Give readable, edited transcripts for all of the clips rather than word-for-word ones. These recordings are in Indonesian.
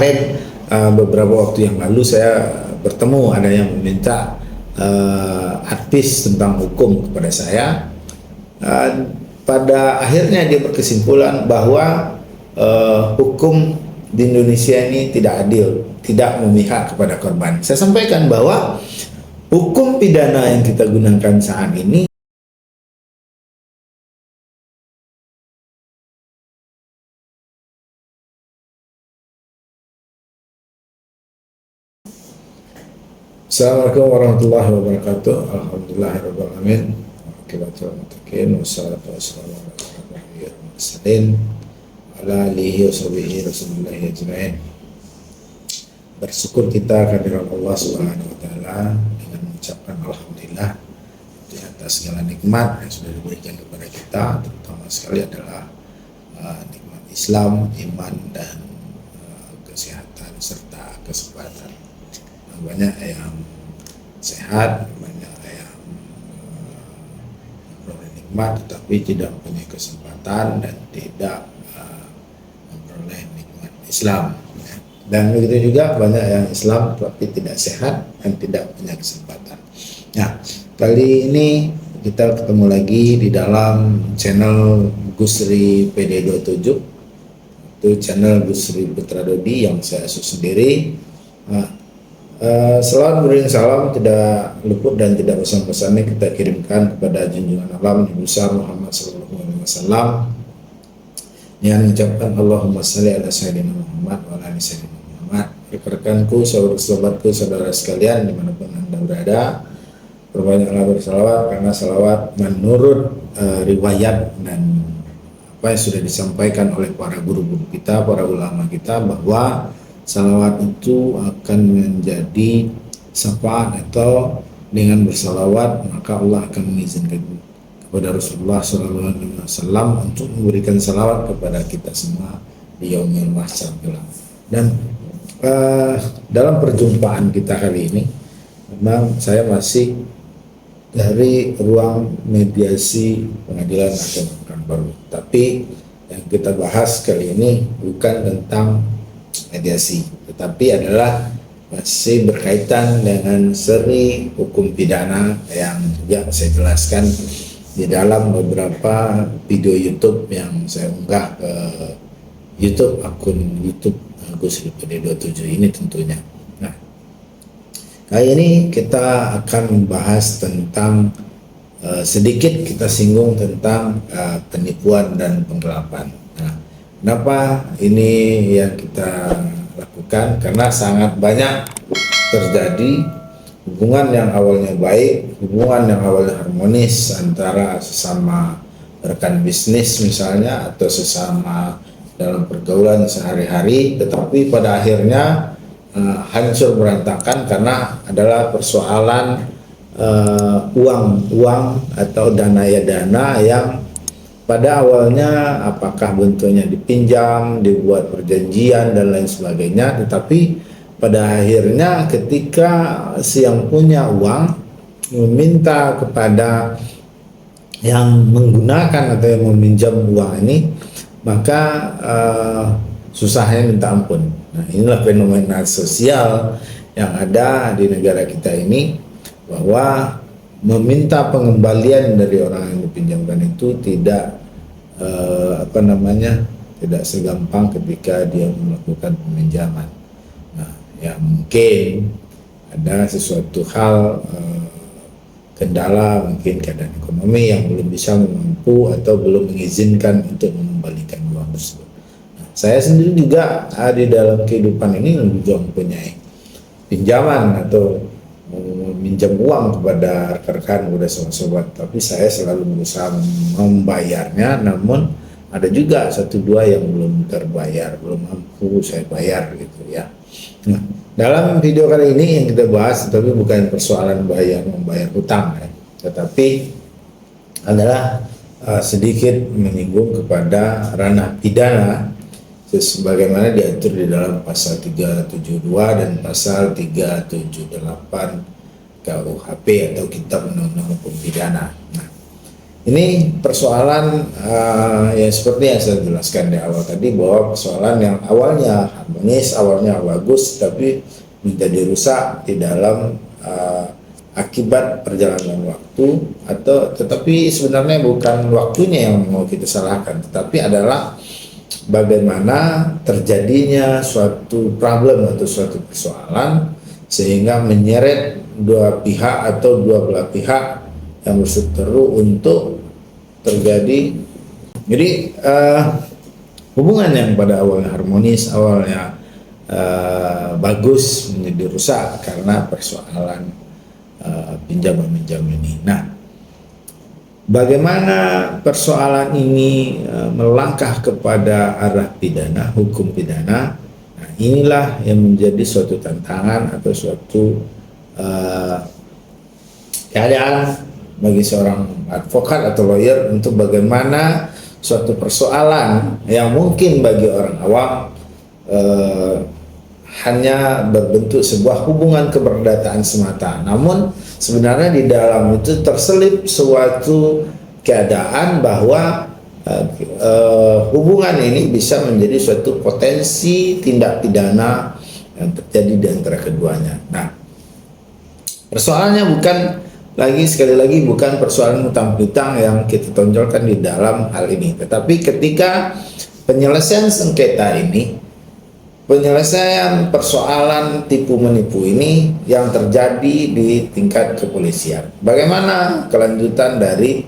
kemarin beberapa waktu yang lalu saya bertemu ada yang meminta advice tentang hukum kepada saya. Pada akhirnya dia berkesimpulan bahwa hukum di Indonesia ini tidak adil, tidak memihak kepada korban. Saya sampaikan bahwa hukum pidana yang kita gunakan saat ini Assalamualaikum warahmatullahi wabarakatuh. Alhamdulillahirrahmanirrahim. Wassalatu wassalamu ala alihi wa sahbihi rasulillahi ajma'in. Bersyukur kita kehadirat Allah Subhanahu wa taala dengan mengucapkan alhamdulillah di atas segala nikmat yang sudah diberikan kepada kita, terutama sekali adalah nikmat Islam, iman dan kesehatan serta kesempatan. Banyak yang sehat, banyak yang memperoleh nikmat tetapi tidak mempunyai kesempatan dan tidak memperoleh nikmat Islam. Dan begitu juga banyak yang Islam tetapi tidak sehat dan tidak punya kesempatan. Nah, kali ini kita ketemu lagi di dalam channel Gusri PD27. Itu channel Gusri Putra Dodi yang saya asuh sendiri. Selawat beriring salam tidak luput dan tidak pesan-pesannya kita kirimkan kepada junjungan alam Nabi besar Muhammad SAW yang mengucapkan Allahumma salli ala sayyidina Muhammad wa ala ali sayyidina Muhammad. Rekan-rekanku, sahabat-sahabatku, saudara sekalian dimanapun anda berada, perbanyaklah bersalawat karena salawat menurut riwayat dan apa yang sudah disampaikan oleh para guru-guru kita, para ulama kita, bahwa salawat itu akan menjadi syafaat, atau dengan bersalawat maka Allah akan mengizinkan kepada Rasulullah SAW untuk memberikan salawat kepada kita semua di yaumil mahsyar kelak. Dan dalam perjumpaan kita kali ini memang saya masih dari ruang mediasi pengadilan agama Pekanbaru, tapi yang kita bahas kali ini bukan tentang mediasi, tetapi adalah masih berkaitan dengan seri hukum pidana yang juga saya jelaskan di dalam beberapa video YouTube yang saya unggah ke YouTube, akun YouTube Gusri PD27 ini tentunya. Nah, kali ini kita akan membahas tentang sedikit kita singgung tentang penipuan dan penggelapan. Nah, kenapa ini yang kita lakukan? Karena sangat banyak terjadi hubungan yang awalnya baik, hubungan yang awalnya harmonis antara sesama rekan bisnis misalnya, atau sesama dalam pergaulan sehari-hari, tetapi pada akhirnya hancur berantakan karena adalah persoalan uang atau dana yang pada awalnya apakah bentuknya dipinjam, dibuat perjanjian dan lain sebagainya, tetapi pada akhirnya ketika si yang punya uang meminta kepada yang menggunakan atau yang meminjam uang ini, maka susahnya minta ampun. Nah, inilah fenomena sosial yang ada di negara kita ini, bahwa meminta pengembalian dari orang yang dipinjamkan itu tidak tidak segampang ketika dia melakukan peminjaman. Nah, ya mungkin ada sesuatu hal kendala, mungkin keadaan ekonomi yang belum bisa mampu atau belum mengizinkan untuk mengembalikan uang tersebut. Nah, saya sendiri juga di dalam kehidupan ini juga mempunyai pinjaman atau meminjam uang kepada rekan-rekan, kepada sobat-sobat, tapi saya selalu berusaha membayarnya. Namun ada juga satu dua yang belum terbayar, belum mampu saya bayar gitu ya. Nah, dalam video kali ini yang kita bahas tapi bukan persoalan membayar hutang ya, tetapi adalah sedikit menyinggung kepada ranah pidana sebagaimana diatur di dalam pasal 372 dan pasal 378 KUHP atau Kitab Undang-Undang Hukum Pidana. Nah, Ini persoalan ya seperti yang saya jelaskan di awal tadi, bahwa persoalan yang awalnya harmonis, awalnya bagus, tapi menjadi rusak di dalam akibat perjalanan waktu, atau tetapi sebenarnya bukan waktunya yang mau kita salahkan, tetapi adalah bagaimana terjadinya suatu problem atau suatu persoalan sehingga menyeret dua pihak atau dua belah pihak yang berseteru untuk terjadi. Jadi hubungan yang pada awalnya harmonis, awalnya bagus, menjadi rusak karena persoalan pinjam meminjam ini. Nah, bagaimana persoalan ini melangkah kepada arah pidana, hukum pidana? Nah, inilah yang menjadi suatu tantangan atau suatu keadaan bagi seorang advokat atau lawyer untuk bagaimana suatu persoalan yang mungkin bagi orang awam hanya berbentuk sebuah hubungan keperdataan semata, namun sebenarnya di dalam itu terselip suatu keadaan bahwa hubungan ini bisa menjadi suatu potensi tindak pidana yang terjadi di antara keduanya. Nah, persoalannya bukan sekali lagi bukan persoalan utang piutang yang kita tonjolkan di dalam hal ini, tetapi ketika penyelesaian sengketa ini, penyelesaian persoalan tipu menipu ini yang terjadi di tingkat kepolisian, bagaimana kelanjutan dari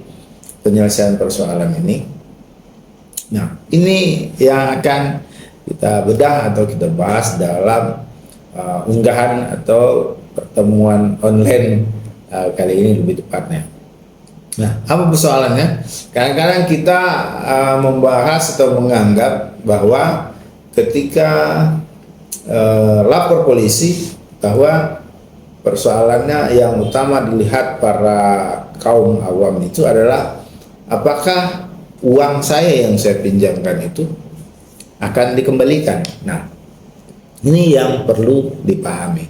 penyelesaian persoalan ini? Nah, ini yang akan kita bedah atau kita bahas dalam unggahan atau pertemuan online kali ini lebih tepatnya. Nah, apa persoalannya? Kadang-kadang kita membahas atau menganggap bahwa ketika lapor polisi, bahwa persoalannya yang utama dilihat para kaum awam itu adalah apakah uang saya yang saya pinjamkan itu akan dikembalikan. Nah, ini yang perlu dipahami,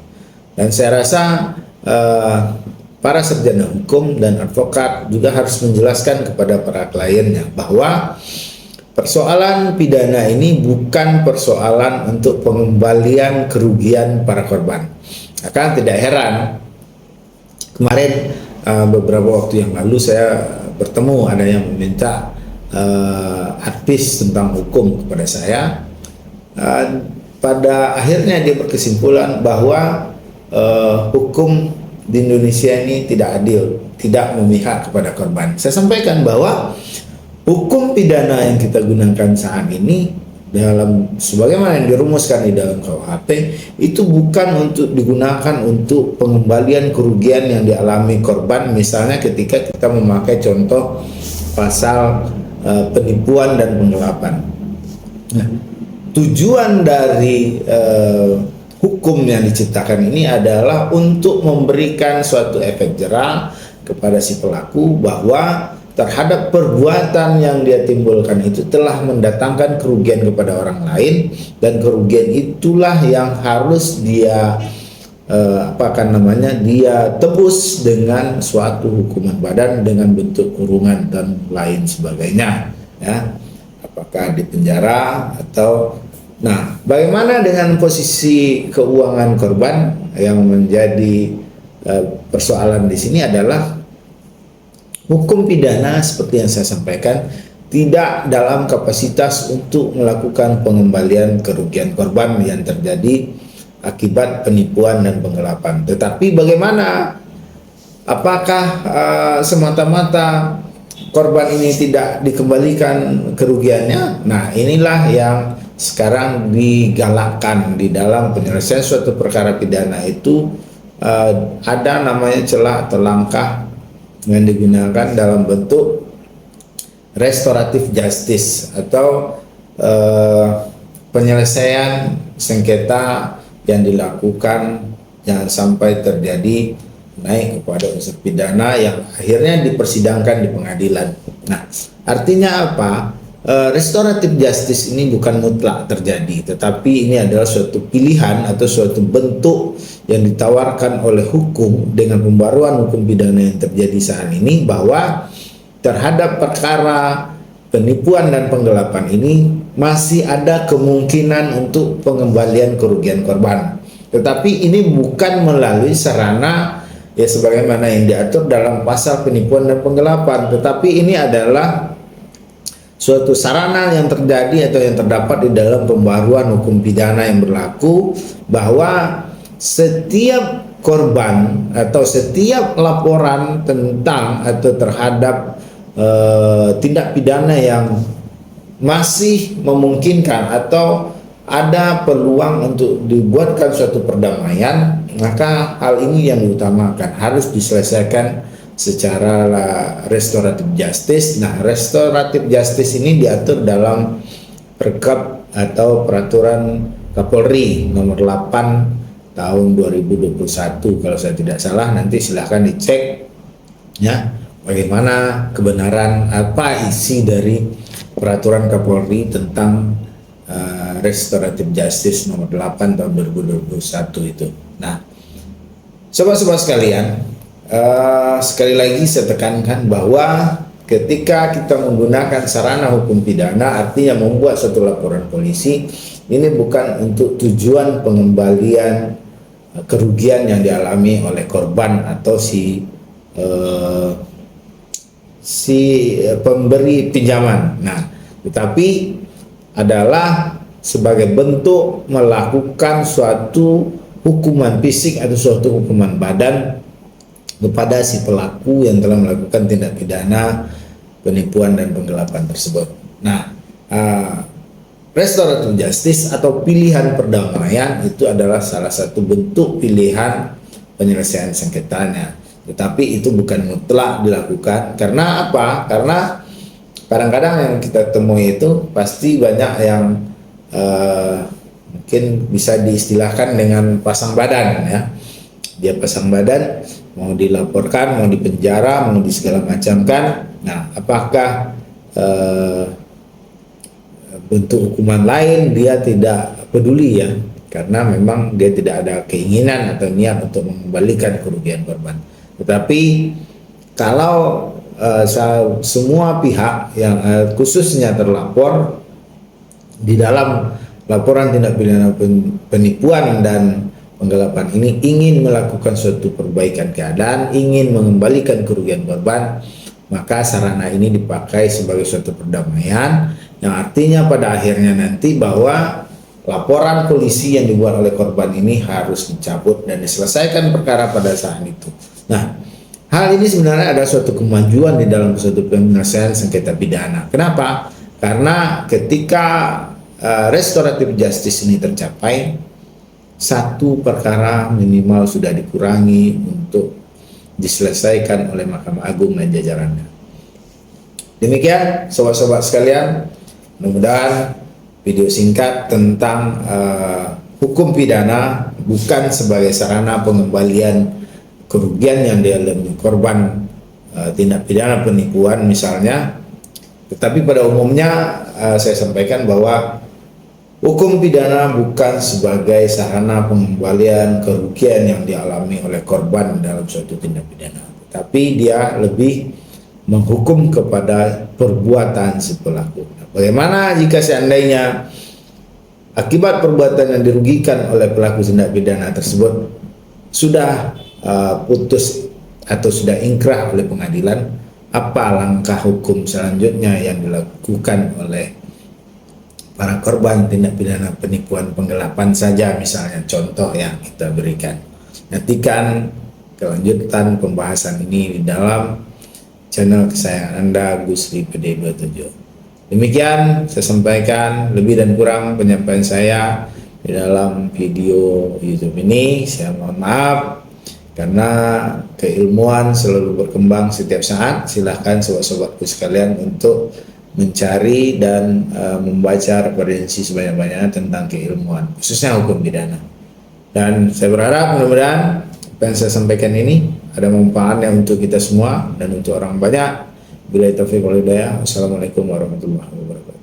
dan saya rasa para sarjana hukum dan advokat juga harus menjelaskan kepada para kliennya bahwa persoalan pidana ini bukan persoalan untuk pengembalian kerugian para korban. Akan tidak heran, kemarin beberapa waktu yang lalu saya bertemu ada yang meminta advice tentang hukum kepada saya. Pada akhirnya dia berkesimpulan bahwa hukum di Indonesia ini tidak adil, tidak memihak kepada korban. Saya sampaikan bahwa hukum pidana yang kita gunakan saat ini dalam sebagaimana yang dirumuskan di dalam KUHP itu bukan untuk digunakan untuk pengembalian kerugian yang dialami korban, misalnya ketika kita memakai contoh pasal penipuan dan penggelapan. Nah, tujuan dari hukum yang diciptakan ini adalah untuk memberikan suatu efek jera kepada si pelaku bahwa terhadap perbuatan yang dia timbulkan itu telah mendatangkan kerugian kepada orang lain, dan kerugian itulah yang harus dia dia tebus dengan suatu hukuman badan dengan bentuk kurungan dan lain sebagainya, ya, apakah di penjara atau. Nah, bagaimana dengan posisi keuangan korban? Yang menjadi persoalan di sini adalah hukum pidana seperti yang saya sampaikan tidak dalam kapasitas untuk melakukan pengembalian kerugian korban yang terjadi akibat penipuan dan penggelapan. Tetapi bagaimana? Apakah semata-mata korban ini tidak dikembalikan kerugiannya? Nah, inilah yang sekarang digalakkan di dalam penyelesaian suatu perkara pidana itu. Ada namanya celah atau langkah yang digunakan dalam bentuk restoratif justice atau penyelesaian sengketa yang dilakukan jangan sampai terjadi naik kepada unsur pidana yang akhirnya dipersidangkan di pengadilan. Nah, artinya apa? Restoratif justice ini bukan mutlak terjadi, tetapi ini adalah suatu pilihan atau suatu bentuk yang ditawarkan oleh hukum dengan pembaruan hukum pidana yang terjadi saat ini, bahwa terhadap perkara penipuan dan penggelapan ini masih ada kemungkinan untuk pengembalian kerugian korban. Tetapi ini bukan melalui sarana ya sebagaimana yang diatur dalam pasal penipuan dan penggelapan, tetapi ini adalah suatu sarana yang terjadi atau yang terdapat di dalam pembaruan hukum pidana yang berlaku, bahwa setiap korban atau setiap laporan tentang atau terhadap tindak pidana yang masih memungkinkan atau ada peluang untuk dibuatkan suatu perdamaian, maka hal ini yang diutamakan harus diselesaikan secara restoratif justice. Nah, restoratif justice ini diatur dalam Perkap atau Peraturan Kapolri nomor 8 tahun 2021 kalau saya tidak salah. Nanti silahkan dicek ya bagaimana kebenaran apa isi dari Peraturan Kapolri tentang restoratif justice nomor 8 tahun 2021 itu. Nah, sobat-sobat sekalian, sekali lagi saya tekankan bahwa ketika kita menggunakan sarana hukum pidana, artinya membuat suatu laporan polisi, ini bukan untuk tujuan pengembalian kerugian yang dialami oleh korban atau si pemberi pinjaman. Nah, tetapi adalah sebagai bentuk melakukan suatu hukuman fisik atau suatu hukuman badan kepada si pelaku yang telah melakukan tindak pidana penipuan dan penggelapan tersebut. Nah, restoratif justice atau pilihan perdamaian itu adalah salah satu bentuk pilihan penyelesaian sengketanya. Tetapi itu bukan mutlak dilakukan. Karena apa? Karena kadang-kadang yang kita temui itu pasti banyak yang mungkin bisa diistilahkan dengan pasang badan ya. Dia pasang badan, mau dilaporkan, mau dipenjara, mau di segala macam kan. Nah, apakah bentuk hukuman lain dia tidak peduli ya, karena memang dia tidak ada keinginan atau niat untuk mengembalikan kerugian korban. Tetapi kalau semua pihak yang khususnya terlapor di dalam laporan tindak pidana penipuan dan penggelapan ini ingin melakukan suatu perbaikan keadaan, ingin mengembalikan kerugian korban, maka sarana ini dipakai sebagai suatu perdamaian, yang artinya pada akhirnya nanti bahwa laporan polisi yang dibuat oleh korban ini harus dicabut dan diselesaikan perkara pada saat itu. Nah, hal ini sebenarnya ada suatu kemajuan di dalam suatu penyelesaian sengketa pidana. Kenapa? Karena ketika restoratif justice ini tercapai, satu perkara minimal sudah dikurangi untuk diselesaikan oleh Mahkamah Agung dan jajarannya. Demikian sobat-sobat sekalian, mudah-mudahan video singkat tentang hukum pidana bukan sebagai sarana pengembalian kerugian yang dialami korban tindak pidana penipuan misalnya, tetapi pada umumnya saya sampaikan bahwa hukum pidana bukan sebagai sarana pengembalian kerugian yang dialami oleh korban dalam suatu tindak pidana, tapi dia lebih menghukum kepada perbuatan si pelaku. Bagaimana jika seandainya akibat perbuatan yang dirugikan oleh pelaku tindak pidana tersebut sudah putus atau sudah ingkrah oleh pengadilan? Apa langkah hukum selanjutnya yang dilakukan oleh para korban tindak pidana penipuan penggelapan saja misalnya, contoh yang kita berikan. Nantikan kelanjutan pembahasan ini di dalam channel kesayangan Anda, Gusri PD27. Demikian saya sampaikan, lebih dan kurang penyampaian saya di dalam video YouTube ini. Saya mohon maaf karena keilmuan selalu berkembang setiap saat. Silahkan sobat-sobatku sekalian untuk mencari dan membaca referensi sebanyak-banyaknya tentang keilmuan, khususnya hukum pidana. Dan saya berharap mudah-mudahan apa yang saya sampaikan ini ada manfaatnya untuk kita semua dan untuk orang banyak. Billahi taufiq wal hidayah. Wassalamualaikum warahmatullahi wabarakatuh.